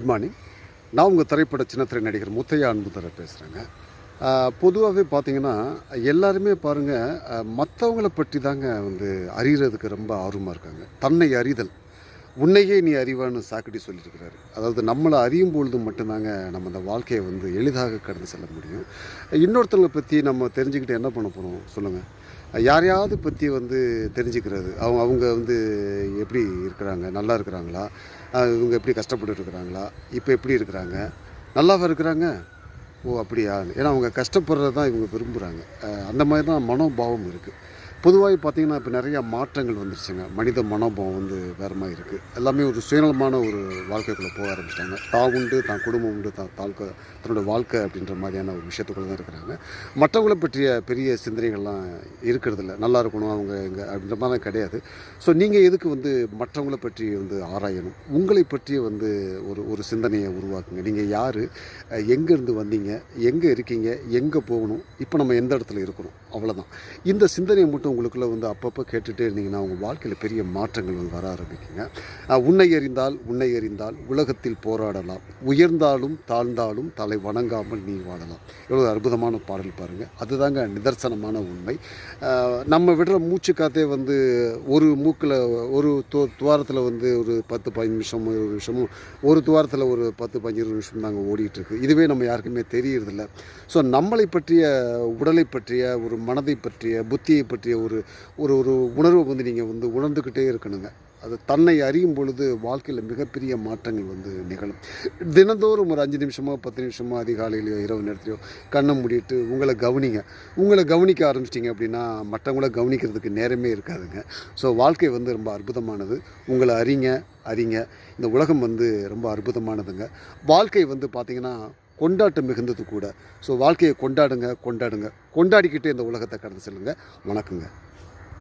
Good morning. நான் உங்கள் திரைப்பட சின்னத்திரை நடிகர் முத்தையா அன்புதரை பேசுகிறேங்க. பொதுவாகவே பார்த்தீங்கன்னா எல்லாருமே பாருங்கள், மற்றவங்கள பற்றி தாங்க அறிகிறதுக்கு ரொம்ப ஆர்வமாக இருக்காங்க. தன்னை அறிதல், உன்னையே நீ அறிவான்னு சாக்கடி சொல்லியிருக்கிறாரு. அதாவது நம்மளை அறியும் பொழுது மட்டும்தாங்க நம்ம அந்த வாழ்க்கையை எளிதாக கடந்து செல்ல முடியும். இன்னொருத்தவங்களை பற்றி நம்ம தெரிஞ்சுக்கிட்டு என்ன பண்ண போகிறோம் சொல்லுங்கள்? யாரையாவது பற்றி தெரிஞ்சுக்கிறது, அவங்க எப்படி இருக்கிறாங்க, நல்லா இருக்கிறாங்களா, இவங்க எப்படி கஷ்டப்பட்டு இருக்கிறாங்களா, இப்போ எப்படி இருக்கிறாங்க, நல்லாவா இருக்கிறாங்க, ஓ அப்படியா, ஏன்னா அவங்க கஷ்டப்படுறது தான் இவங்க விரும்புகிறாங்க. அந்த மாதிரி தான் மனோபாவம் இருக்குது. பொதுவாக பார்த்திங்கன்னா இப்போ நிறையா மாற்றங்கள் வந்துருச்சுங்க. மனித மனோபாவம் வேறு மாதிரி இருக்குது. எல்லாமே ஒரு சுயநலமான ஒரு வாழ்க்கைக்குள்ளே போக ஆரம்பிச்சிட்டாங்க. தான் உண்டு, தான் குடும்பம் உண்டு, தன்னோட வாழ்க்கை அப்படின்ற மாதிரியான ஒரு விஷயத்துக்குள்ளே தான் இருக்கிறாங்க. மற்றவங்களை பற்றிய பெரிய சிந்தனைகள்லாம் இருக்கிறதில்ல. நல்லா இருக்கணும் அவங்க இங்கே அப்படின்ற மாதிரிலாம் கிடையாது. ஸோ நீங்கள் எதுக்கு மற்றவங்களை பற்றி ஆராயணும்? உங்களை பற்றிய ஒரு சிந்தனையை உருவாக்குங்க. நீங்கள் யார், எங்கேருந்து வந்தீங்க, எங்கே இருக்கீங்க, எங்கே போகணும், இப்போ நம்ம எந்த இடத்துல இருக்கிறோம், அவ்வளோதான். இந்த சிந்தனையை மட்டும் உங்களுக்குள்ளே அப்பப்போ கேட்டுகிட்டே இருந்தீங்கன்னா உங்கள் வாழ்க்கையில் பெரிய மாற்றங்கள் வர ஆரம்பிக்குங்க. உன்னை எறிந்தால் உலகத்தில் போராடலாம், உயர்ந்தாலும் தாழ்ந்தாலும் தலை வணங்காமல் நீ வாழலாம். எவ்வளோ அற்புதமான பாடல் பாருங்கள். அதுதாங்க நிதர்சனமான உண்மை. நம்ம விடுற மூச்சு காற்றே ஒரு மூக்கில் ஒரு துவாரத்தில் ஒரு 10-15 நிமிஷம், 20 நிமிஷமும், ஒரு துவாரத்தில் ஒரு 10-15 நிமிஷம் தாங்க ஓடிட்டுருக்கு. இதுவே நம்ம யாருக்குமே தெரியறதில்ல. ஸோ நம்மளை பற்றிய, உடலை பற்றிய, ஒரு மனதை பற்றிய, புத்தியை பற்றிய ஒரு ஒரு ஒரு உணர்வை நீங்கள் உணர்ந்துக்கிட்டே இருக்கணுங்க. அது தன்னை அறியும் பொழுது வாழ்க்கையில் மிகப்பெரிய மாற்றங்கள் நிகழும். தினந்தோறும் ஒரு 5 நிமிஷமோ 10 நிமிஷமோ, அதிகாலையிலையோ இரவு நேரத்திலையோ கண்ணை மூடிட்டு உங்களை கவனிங்க. உங்களை கவனிக்க ஆரம்பிச்சிட்டிங்க அப்படின்னா மற்றவங்கள கவனிக்கிறதுக்கு நேரமே இருக்காதுங்க. ஸோ வாழ்க்கை ரொம்ப அற்புதமானது. உங்களை அறிங்க. இந்த உலகம் ரொம்ப அற்புதமானதுங்க. வாழ்க்கை பார்த்திங்கன்னா கொண்டாட்டம் மிகுந்தது கூட. ஸோ வாழ்க்கையை கொண்டாடுங்க. கொண்டாடிக்கிட்டே இந்த உலகத்தை கடந்து செல்லுங்க. வணக்கங்க.